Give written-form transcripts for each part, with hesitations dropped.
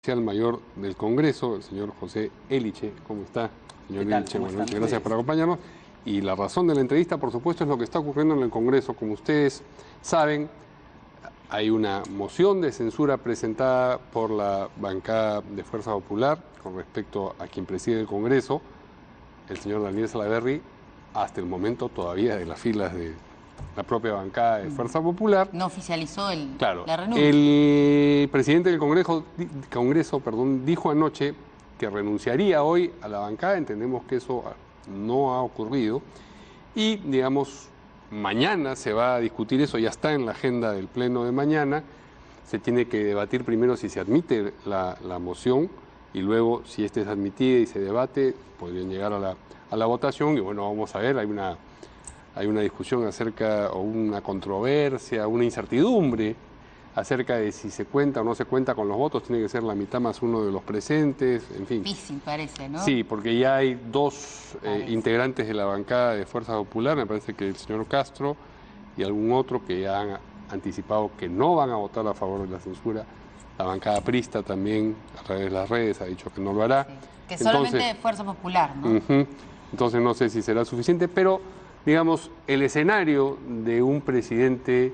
Oficial Mayor del Congreso, el señor José Eliche. ¿Cómo está, señor Eliche? Buenas noches, gracias por acompañarnos. Y la razón de la entrevista, por supuesto, es lo que está ocurriendo en el Congreso. Como ustedes saben, hay una moción de censura presentada por la bancada de Fuerza Popular con respecto a quien preside el Congreso, el señor Daniel Salaverry, hasta el momento todavía de las filas de la propia bancada de Fuerza Popular. No oficializó Claro, la renuncia. el presidente del Congreso, dijo anoche que renunciaría hoy a la bancada. Entendemos que eso no ha ocurrido y, digamos, mañana se va a discutir eso, ya está en la agenda del pleno de mañana. Se tiene que debatir primero si se admite la moción y luego, si esta es admitida y se debate, podrían llegar a la votación. Y bueno, vamos a ver, hay una discusión acerca, o una controversia, una incertidumbre acerca de si se cuenta o no se cuenta con los votos. Tiene que ser la mitad más uno de los presentes, en fin. Difícil parece, ¿no? Sí, porque ya hay dos integrantes de la bancada de Fuerza Popular, me parece que el señor Castro y algún otro, que ya han anticipado que no van a votar a favor de la censura. La bancada prista también, a través de las redes, ha dicho que no lo hará. Sí. Que solamente Fuerza Popular, ¿no? Entonces no sé si será suficiente, pero digamos, el escenario de un presidente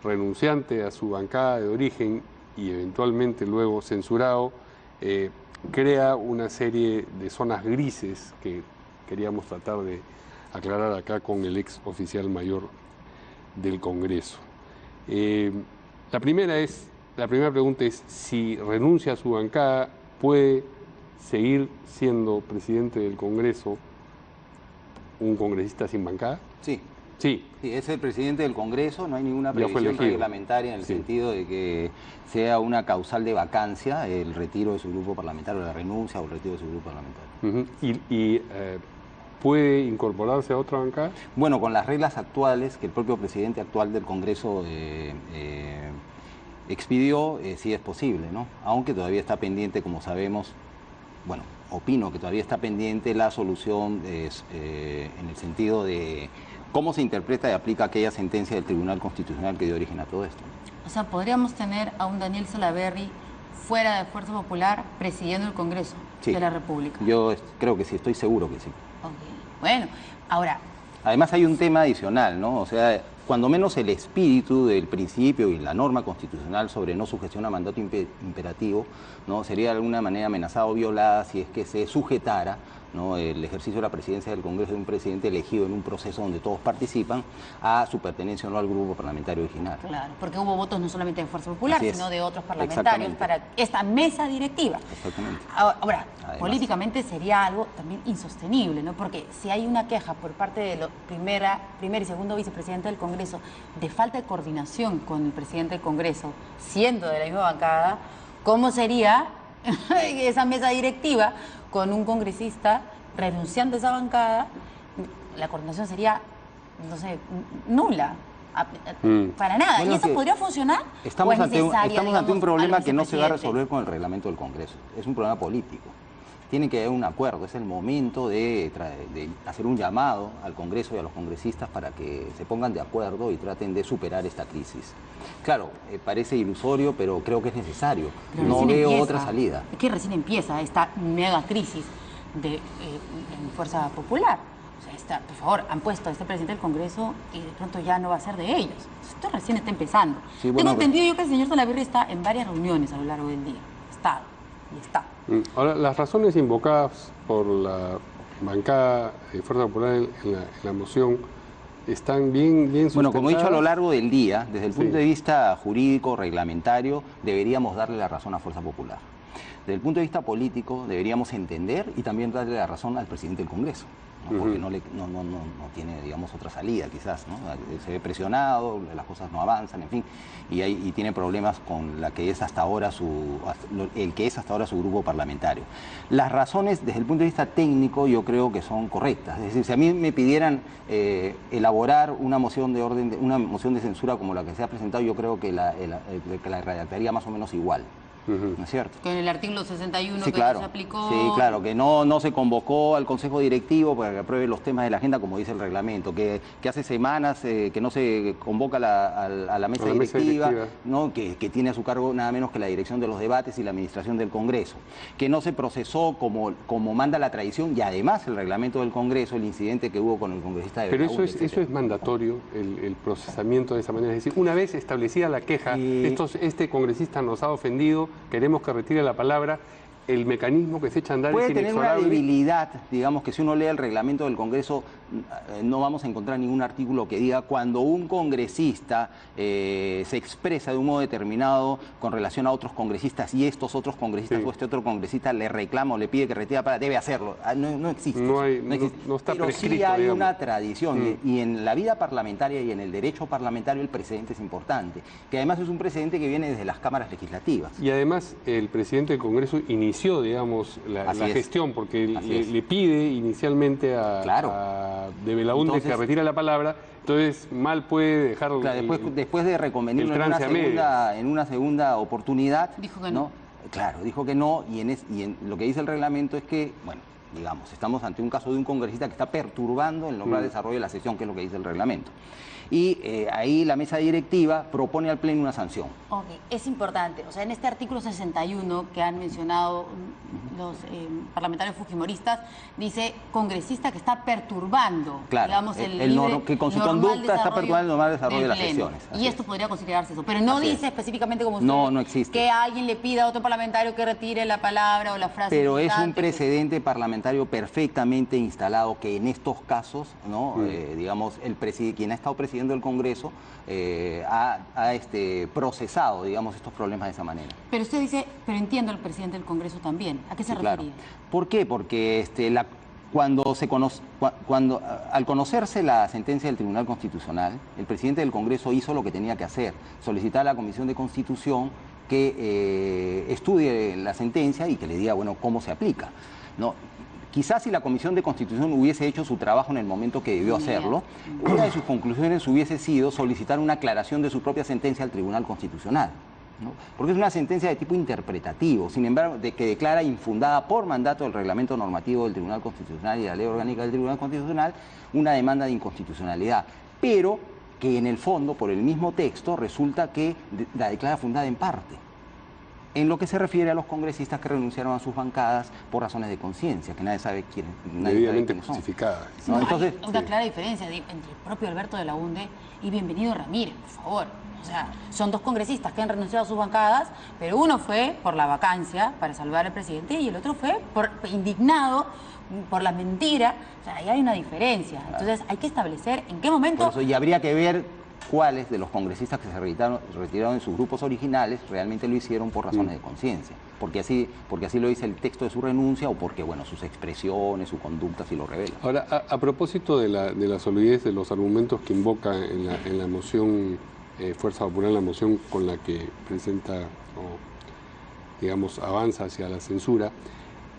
renunciante a su bancada de origen y eventualmente luego censurado, crea una serie de zonas grises que queríamos tratar de aclarar acá con el ex oficial mayor del Congreso. La primera pregunta es si renuncia a su bancada, ¿puede seguir siendo presidente del Congreso un congresista sin bancada? Sí. Sí. Sí, es el presidente del Congreso, no hay ninguna previsión reglamentaria en el sentido de que sea una causal de vacancia el retiro de su grupo parlamentario, la renuncia o el retiro de su grupo parlamentario. ¿Puede incorporarse a otra bancada? Bueno, con las reglas actuales que el propio presidente actual del Congreso expidió, sí es posible, ¿no? Aunque todavía está pendiente, como sabemos, bueno, opino que todavía está pendiente la solución en el sentido de cómo se interpreta y aplica aquella sentencia del Tribunal Constitucional que dio origen a todo esto. O sea, podríamos tener a un Daniel Salaverry fuera de Fuerza Popular presidiendo el Congreso de la República. Yo creo que sí, estoy seguro que sí. Okay. Bueno, ahora... Además hay un tema adicional, ¿no? O sea, cuando menos el espíritu del principio y la norma constitucional sobre no sujeción a mandato imperativo, ¿no? Sería de alguna manera amenazada o violada si es que se sujetara, ¿no?, el ejercicio de la presidencia del Congreso de un presidente elegido en un proceso donde todos participan a su pertenencia o no al grupo parlamentario original. Claro, porque hubo votos no solamente de Fuerza Popular, sino de otros parlamentarios para esta mesa directiva. Exactamente. Ahora, políticamente sería algo también insostenible, ¿no? Porque si hay una queja por parte de la primer y segundo vicepresidente del Congreso de falta de coordinación con el presidente del Congreso, siendo de la misma bancada, ¿cómo sería esa mesa directiva con un congresista renunciando a esa bancada? La coordinación sería, no sé, nula. Para nada. Bueno, ¿y eso podría funcionar? Estamos ante un problema que no se va a resolver con el reglamento del Congreso. Es un problema político. Tiene que haber un acuerdo. Es el momento de hacer un llamado al Congreso y a los congresistas para que se pongan de acuerdo y traten de superar esta crisis. Claro, parece ilusorio, pero creo que es necesario. No veo otra salida. Es que recién empieza esta mega crisis en Fuerza Popular. O sea, por favor, han puesto a este presidente del Congreso y de pronto ya no va a ser de ellos. Esto recién está empezando. Sí, bueno, tengo entendido yo que el señor Salaverry está en varias reuniones a lo largo del día. Está. Ahora, las razones invocadas por la bancada de Fuerza Popular en la moción están bien sustentadas. Bueno, como he dicho, a lo largo del día, desde el punto de vista jurídico, reglamentario, deberíamos darle la razón a Fuerza Popular. Desde el punto de vista político, deberíamos entender y también darle la razón al presidente del Congreso, ¿no? Porque no tiene, digamos, otra salida, quizás, ¿no? Se ve presionado, las cosas no avanzan, en fin, y tiene problemas con el que es hasta ahora su grupo parlamentario. Las razones, desde el punto de vista técnico, yo creo que son correctas. Es decir, si a mí me pidieran elaborar una moción de censura como la que se ha presentado, yo creo que la redactaría más o menos igual. ¿no es cierto? Con el artículo 61 Sí, que claro. se aplicó. Sí, claro, que no se convocó al Consejo Directivo para que apruebe los temas de la agenda, como dice el reglamento, que hace semanas que no se convoca a la mesa directiva, ¿no? que tiene a su cargo nada menos que la dirección de los debates y la administración del Congreso, que no se procesó como manda la tradición y además el reglamento del Congreso, el incidente que hubo con el congresista de Pero Belaúnde, eso es mandatorio, el procesamiento de esa manera. Es decir, una vez establecida la queja, este congresista nos ha ofendido, queremos que retire la palabra, el mecanismo que se echa a andar puede es tener inexorable. una debilidad, digamos que si uno lee el reglamento del Congreso no vamos a encontrar ningún artículo que diga cuando un congresista se expresa de un modo determinado con relación a otros congresistas y estos otros congresistas o este otro congresista le reclama o le pide que retire la palabra, debe hacerlo. No existe. No está pero prescrito, sí hay digamos. una tradición y en la vida parlamentaria y en el derecho parlamentario el precedente es importante, que además es un precedente que viene desde las cámaras legislativas. Y además el presidente del Congreso inició, digamos, la gestión, porque le pide inicialmente a de Belaúnde que retira la palabra, entonces mal puede dejar... Claro, después de reconvenirlo en una segunda oportunidad... Dijo que no. Claro, dijo que no, y en lo que dice el reglamento es que, bueno, digamos, estamos ante un caso de un congresista que está perturbando el normal desarrollo de la sesión, que es lo que dice el reglamento. Y ahí la mesa directiva propone al Pleno una sanción. Ok, es importante. O sea, en este artículo 61 que han mencionado los parlamentarios fujimoristas, dice congresista que está perturbando, claro, digamos, que con su conducta está perturbando el normal desarrollo de las sesiones. Y esto podría considerarse eso. Pero no dice específicamente como usted, no existe, que alguien le pida a otro parlamentario que retire la palabra o la frase. Pero es un precedente parlamentario perfectamente instalado que en estos casos, ¿no? Digamos, quien ha estado presidiendo el Congreso ha procesado, digamos, estos problemas de esa manera. Pero usted dice, pero entiendo al presidente del Congreso también. ¿A qué se refería? Claro. ¿Por qué? Porque al conocerse la sentencia del Tribunal Constitucional, el presidente del Congreso hizo lo que tenía que hacer, solicitar a la Comisión de Constitución que estudie la sentencia y que le diga, bueno, cómo se aplica, ¿no? Quizás si la Comisión de Constitución hubiese hecho su trabajo en el momento que debió hacerlo, una de sus conclusiones hubiese sido solicitar una aclaración de su propia sentencia al Tribunal Constitucional, ¿no? Porque es una sentencia de tipo interpretativo, sin embargo, que declara infundada por mandato del reglamento normativo del Tribunal Constitucional y de la ley orgánica del Tribunal Constitucional una demanda de inconstitucionalidad, pero que en el fondo, por el mismo texto, resulta que la declara fundada en parte, en lo que se refiere a los congresistas que renunciaron a sus bancadas por razones de conciencia, que nadie sabe quiénes son. Debidamente justificadas. ¿No? Entonces, hay una clara diferencia entre el propio Alberto de Belaúnde y Bienvenido Ramírez, por favor. O sea, son dos congresistas que han renunciado a sus bancadas, pero uno fue por la vacancia para salvar al presidente y el otro fue indignado por la mentira. O sea, ahí hay una diferencia. Entonces hay que establecer en qué momento... Por eso, y habría que ver cuáles de los congresistas que se retiraron en sus grupos originales realmente lo hicieron por razones de conciencia, porque así lo dice el texto de su renuncia o porque, bueno, sus expresiones, su conducta sí lo revelan. Ahora, a propósito de la solidez de los argumentos que invoca en la moción Fuerza Popular, en la moción con la que presenta o, digamos, avanza hacia la censura,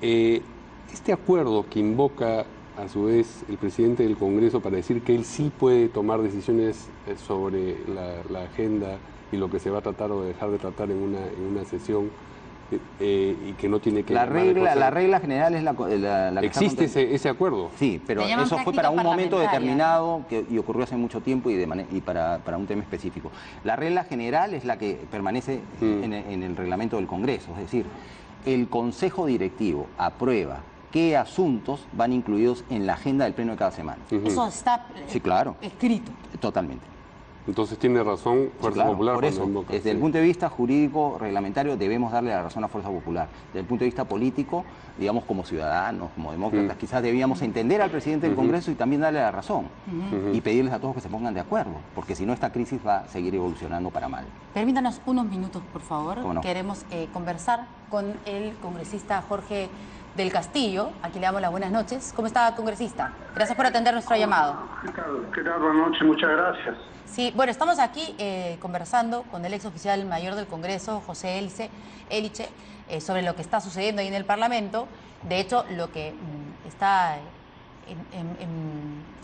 este acuerdo que invoca a su vez el presidente del Congreso para decir que él sí puede tomar decisiones sobre la agenda y lo que se va a tratar o dejar de tratar en una sesión y que no tiene que... La regla general es la que ¿existe ese acuerdo? Sí, pero eso fue para un momento determinado y ocurrió hace mucho tiempo y para un tema específico. La regla general es la que permanece en el reglamento del Congreso, es decir, el Consejo Directivo aprueba qué asuntos van incluidos en la agenda del Pleno de cada semana. Eso está escrito. Totalmente. Entonces tiene razón Fuerza Popular. Por eso, desde el punto de vista jurídico, reglamentario, debemos darle la razón a Fuerza Popular. Desde el punto de vista político, digamos, como ciudadanos, como demócratas, quizás debíamos entender al presidente del Congreso y también darle la razón. Y pedirles a todos que se pongan de acuerdo, porque si no, esta crisis va a seguir evolucionando para mal. Permítanos unos minutos, por favor. No. Queremos conversar con el congresista Jorge del Castillo, aquí le damos las buenas noches. ¿Cómo está, congresista? Gracias por atender nuestro llamado. ¿Qué tal? Buenas noches, muchas gracias. Sí, bueno, estamos aquí conversando con el ex oficial mayor del Congreso, José Eliche, sobre lo que está sucediendo ahí en el Parlamento. De hecho, lo que está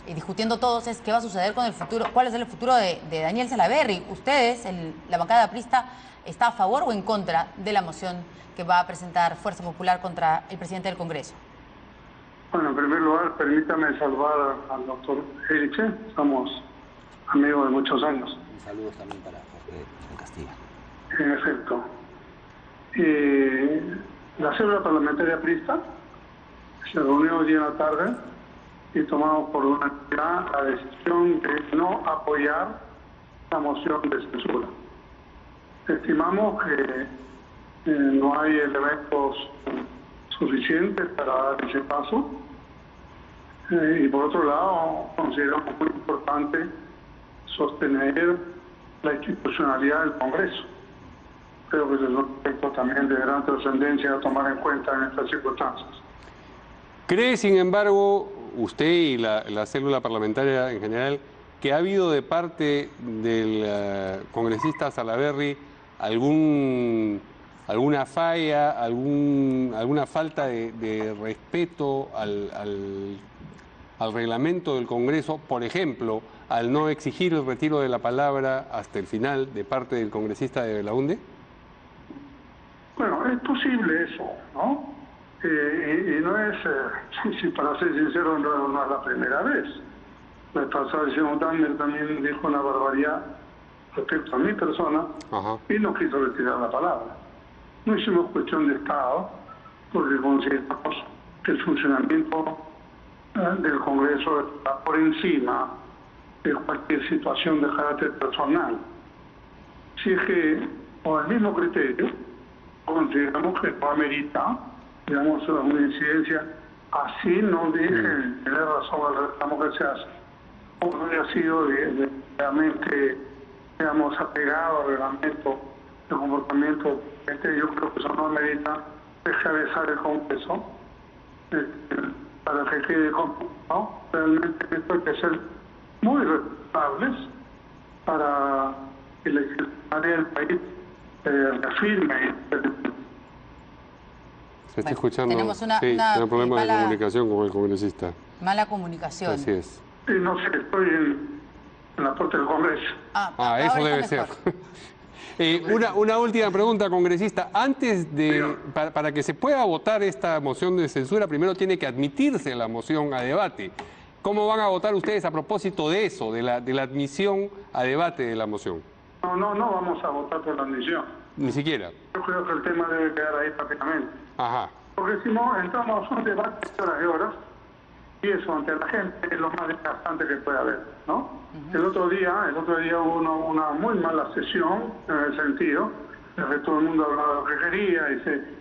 discutiendo todos es qué va a suceder con el futuro, cuál es el futuro de Daniel Salaverry. Ustedes, la bancada aprista, ¿Está a favor o en contra de la moción que va a presentar Fuerza Popular contra el presidente del Congreso? Bueno, en primer lugar, permítame saludar al doctor Eriksen. Somos amigos de muchos años. Y saludos también para Jorge de Castilla. En efecto. La célula parlamentaria prista se reunió hoy en la tarde y tomamos por unanimidad la decisión de no apoyar la moción de censura. Estimamos que no hay elementos suficientes para dar ese paso y por otro lado consideramos muy importante sostener la institucionalidad del Congreso. Creo que ese es un aspecto también de gran trascendencia a tomar en cuenta en estas circunstancias. ¿Cree, sin embargo, usted y la célula parlamentaria en general, que ha habido de parte del congresista Salaverry alguna falla, alguna falta de respeto al reglamento del Congreso, por ejemplo, al no exigir el retiro de la palabra hasta el final de parte del congresista de Belaunde? Bueno, es posible eso, ¿no? Y no es, para ser sincero, no es la primera vez. La pasada el señor Tander también dijo una barbaridad respecto a mi persona. Ajá. Y no quiso retirar la palabra. No hicimos cuestión de Estado porque consideramos que el funcionamiento del Congreso está por encima de cualquier situación de carácter personal. Si es que, con el mismo criterio, consideramos que no amerita, digamos, una incidencia así no deje de tener razón al reclamo que se hace, o no haya sido realmente, digamos, apegado al reglamento de comportamiento. Yo creo que eso no amerita descabezar el Congreso para que quede completo. Realmente esto hay que ser muy responsables para que la secretaría del país reafirme. Se está escuchando. Tenemos un problema de comunicación con el congresista. Mala comunicación. Así es. No sé, estoy en la puerta del Congreso. Eso debe ser. Una última pregunta, congresista. Antes de, para que se pueda votar esta moción de censura, primero tiene que admitirse la moción a debate. ¿Cómo van a votar ustedes a propósito de eso, de la admisión a debate de la moción? No vamos a votar por la admisión. Ni siquiera. Yo creo que el tema debe quedar ahí rápidamente. Ajá. Porque si no, entramos a un debate de horas y horas, y eso ante la gente es lo más desgastante que puede haber, ¿no? El otro día hubo una muy mala sesión, en el sentido de que todo el mundo hablaba de lo que quería,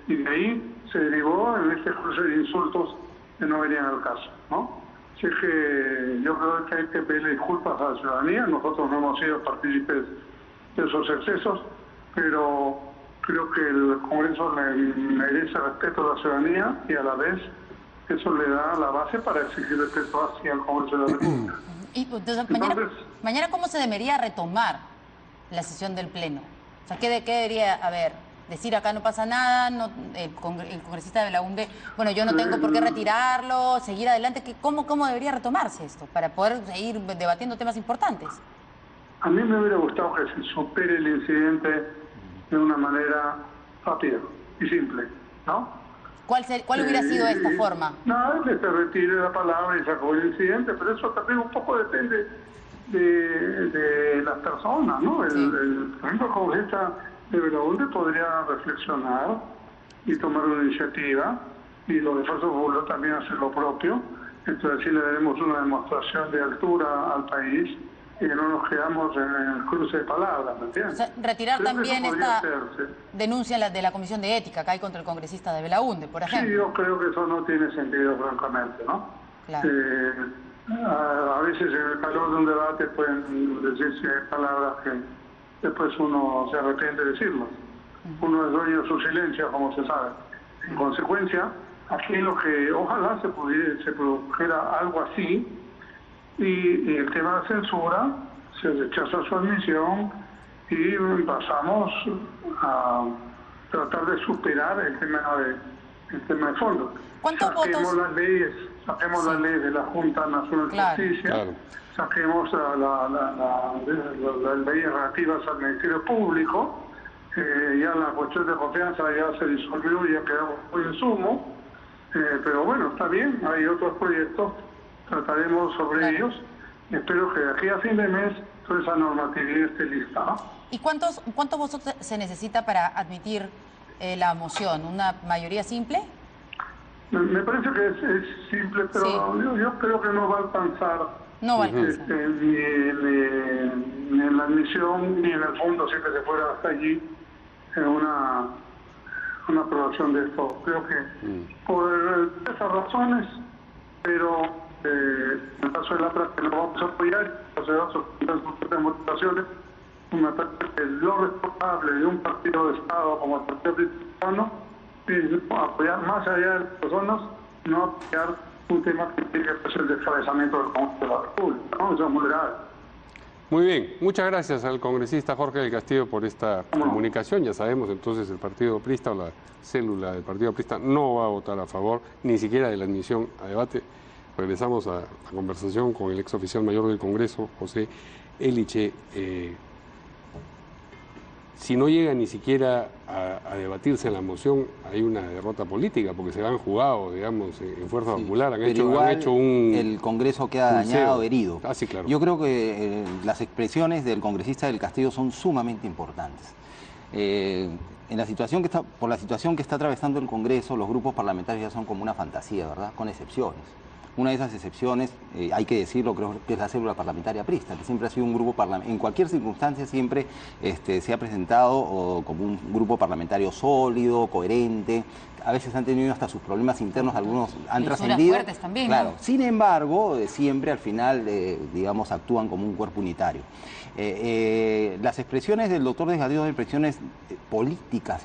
y de ahí se derivó en este cruce de insultos que no venían al caso, ¿no? Así que yo creo que hay que pedirle disculpas a la ciudadanía. Nosotros no hemos sido partícipes de esos excesos, pero creo que el Congreso le merece respeto a la ciudadanía y a la vez eso le da la base para exigir respeto hacia el Congreso de la República. Y entonces, mañana ¿cómo se debería retomar la sesión del Pleno? O sea, ¿qué debería haber? Decir acá no pasa nada, el congresista de Belaunde, bueno, yo no tengo por qué retirarlo, seguir adelante. ¿Cómo debería retomarse esto para poder seguir debatiendo temas importantes? A mí me hubiera gustado que se supere el incidente de una manera rápida y simple, ¿no? ¿Cuál hubiera sido esta forma? Nada, que se retire la palabra y se acabó el incidente, pero eso también un poco depende de las personas, ¿no? Por ejemplo, el congresista de Belaunde podría reflexionar y tomar una iniciativa, y los de Fuerza Popular también hacer lo propio. Entonces así le daremos una demostración de altura al país y que no nos quedamos en el cruce de palabras, ¿me entiendes? O sea, retirar también esta denuncia de la Comisión de Ética que hay contra el congresista de Belaunde, por ejemplo. Sí, yo creo que eso no tiene sentido, francamente, ¿no? Claro. A veces en el calor de un debate pueden decirse palabras que después uno se arrepiente de decirlos. Uno es dueño de su silencio, como se sabe. En consecuencia, aquí lo que ojalá se produjera algo así, y el tema de la censura, se rechaza su admisión y pasamos a tratar de superar el tema de fondo. Saquemos las leyes de la Junta Nacional de Justicia, saquemos las leyes relativas al Ministerio Público, ya la cuestión de confianza ya se disolvió y ya quedamos muy en sumo, pero bueno, está bien, hay otros proyectos, trataremos sobre ellos, y espero que de aquí a fin de mes toda esa normatividad esté lista, ¿no? ¿Y cuántos votos se necesita para admitir la moción? ¿Una mayoría simple? Me parece que es simple, pero sí. yo creo que no va a alcanzar. No va a alcanzar. Ni en la admisión, ni en el fondo, si que se fuera hasta allí una aprobación de esto. Creo que por esas razones, pero en el caso de la práctica lo vamos a apoyar, otras motivaciones. Me parece que lo responsable de un partido de Estado como el Partido Cristiano es apoyar más allá de las personas, no apoyar un tema que tiene que ser el descabezamiento del Congreso de la República, ¿no? Eso es muy grave. Muy bien, muchas gracias al congresista Jorge del Castillo por esta comunicación. Ya sabemos entonces el Partido Aprista o la célula del Partido Aprista no va a votar a favor ni siquiera de la admisión a debate. Regresamos a la conversación con el ex oficial mayor del Congreso, José Eliche. Si no llega ni siquiera a debatirse la moción, hay una derrota política, porque se han jugado, digamos, en Fuerza Popular, han hecho un... el Congreso queda dañado, herido. Ah, sí, claro. Yo creo que las expresiones del congresista del Castillo son sumamente importantes. Por la situación que está atravesando el Congreso, los grupos parlamentarios ya son como una fantasía, ¿verdad? Con excepciones. Una de esas excepciones, hay que decirlo, creo que es la célula parlamentaria aprista, que siempre ha sido un grupo parlamentario, en cualquier circunstancia siempre se ha presentado como un grupo parlamentario sólido, coherente. A veces han tenido hasta sus problemas internos, algunos han trascendido. Fuertes también, claro. ¿no? Sin embargo, siempre al final, digamos, actúan como un cuerpo unitario. Las expresiones del doctor Delgadillo son expresiones políticas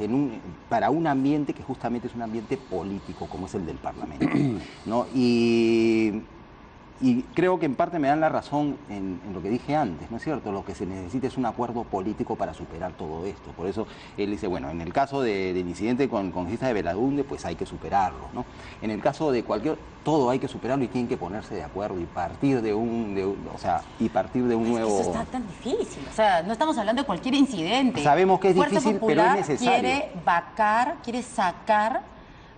para un ambiente que justamente es un ambiente político, como es el del Parlamento, ¿no? Y creo que en parte me dan la razón en lo que dije antes, ¿no es cierto? Lo que se necesita es un acuerdo político para superar todo esto. Por eso él dice, bueno, en el caso del incidente con el congresista de Belaunde, pues hay que superarlo, ¿no? En el caso de todo hay que superarlo y tienen que ponerse de acuerdo y partir de un nuevo... Eso está tan difícil, o sea, no estamos hablando de cualquier incidente. Sabemos que es Fuerza difícil, Popular pero es necesario. quiere sacar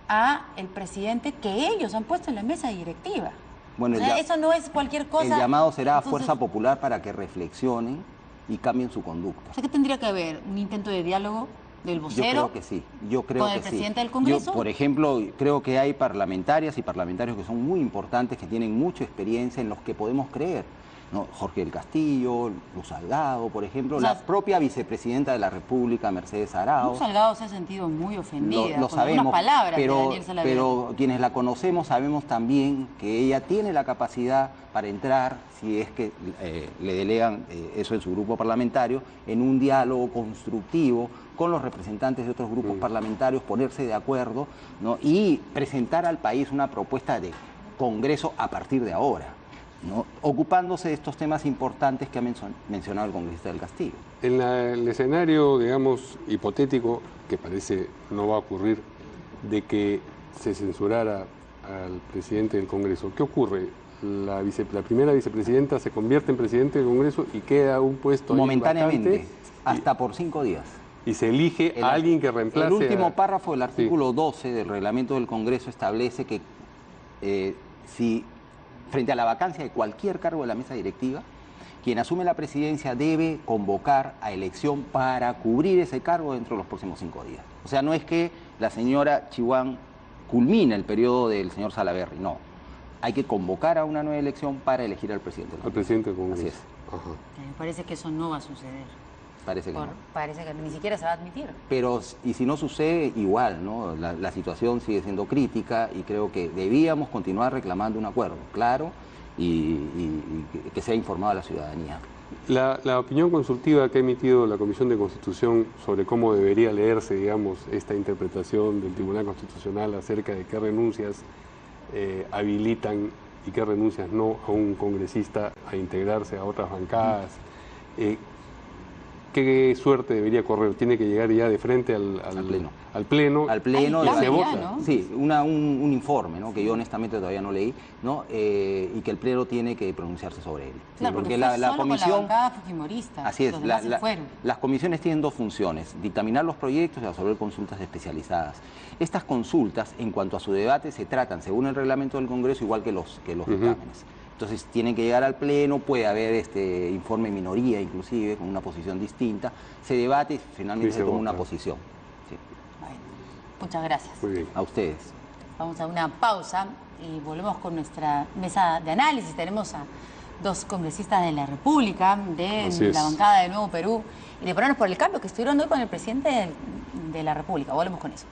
a el presidente que ellos han puesto en la mesa directiva. Bueno, o sea, eso no es cualquier cosa. El llamado será a Fuerza Popular para que reflexionen y cambien su conducta. O sea, ¿qué tendría que haber? ¿Un intento de diálogo del vocero? Yo creo que sí. ¿Con el presidente del Congreso? Yo, por ejemplo, creo que hay parlamentarias y parlamentarios que son muy importantes, que tienen mucha experiencia en los que podemos creer, ¿no? Jorge del Castillo, Luz Salgado, por ejemplo, la propia vicepresidenta de la República, Mercedes Arao. Luz Salgado se ha sentido muy ofendida lo con sabemos, palabras de Daniel Salaverry. pero quienes la conocemos sabemos también que ella tiene la capacidad para entrar, si es que le delegan eso en su grupo parlamentario, en un diálogo constructivo con los representantes de otros grupos parlamentarios, ponerse de acuerdo, ¿no? Y presentar al país una propuesta de Congreso a partir de ahora, ¿no? Ocupándose de estos temas importantes que ha mencionado el congresista del Castillo. En el escenario, digamos, hipotético, que parece no va a ocurrir, de que se censurara al presidente del Congreso, ¿qué ocurre? La primera vicepresidenta se convierte en presidente del Congreso y queda un puesto momentáneamente, vacante, hasta por 5 días. Y se elige a alguien que reemplace... El último párrafo del artículo 12 del reglamento del Congreso establece que si frente a la vacancia de cualquier cargo de la mesa directiva, quien asume la presidencia debe convocar a elección para cubrir ese cargo dentro de los próximos 5 días. O sea, no es que la señora Chihuán culmine el periodo del señor Salaverry, no. Hay que convocar a una nueva elección para elegir al presidente del Congreso. Al presidente del Congreso. Así es. Ajá. Me parece que eso no va a suceder. Parece que no. Parece que ni siquiera se va a admitir. Pero, y si no sucede, igual, ¿no? La situación sigue siendo crítica y creo que debíamos continuar reclamando un acuerdo claro y que sea informado a la ciudadanía. La opinión consultiva que ha emitido la Comisión de Constitución sobre cómo debería leerse, digamos, esta interpretación del Tribunal Constitucional acerca de qué renuncias habilitan y qué renuncias no a un congresista a integrarse a otras bancadas, ¿qué suerte debería correr? ¿Tiene que llegar ya de frente al al Pleno. Al Pleno. Ay, y se ya, vota. ¿no? Sí, un informe, ¿no? Que yo honestamente todavía no leí, ¿no? Y que el Pleno tiene que pronunciarse sobre él. Claro, porque la fue solo comisión... con la bancada fujimorista. Así es, Los demás se fueron. las comisiones tienen dos funciones: dictaminar los proyectos y resolver consultas especializadas. Estas consultas, en cuanto a su debate, se tratan, según el reglamento del Congreso, igual que los dictámenes. Entonces tienen que llegar al Pleno, puede haber informe de minoría inclusive, con una posición distinta, se debate y finalmente Sí, se toma vota. una posición. Sí. Bueno, muchas gracias. Muy bien. A ustedes. Vamos a una pausa y volvemos con nuestra mesa de análisis. Tenemos a dos congresistas de la República, de Así es. la bancada de Nuevo Perú y de Peruanos por el Cambio, que estuvieron hoy con el presidente de la República. Volvemos con eso.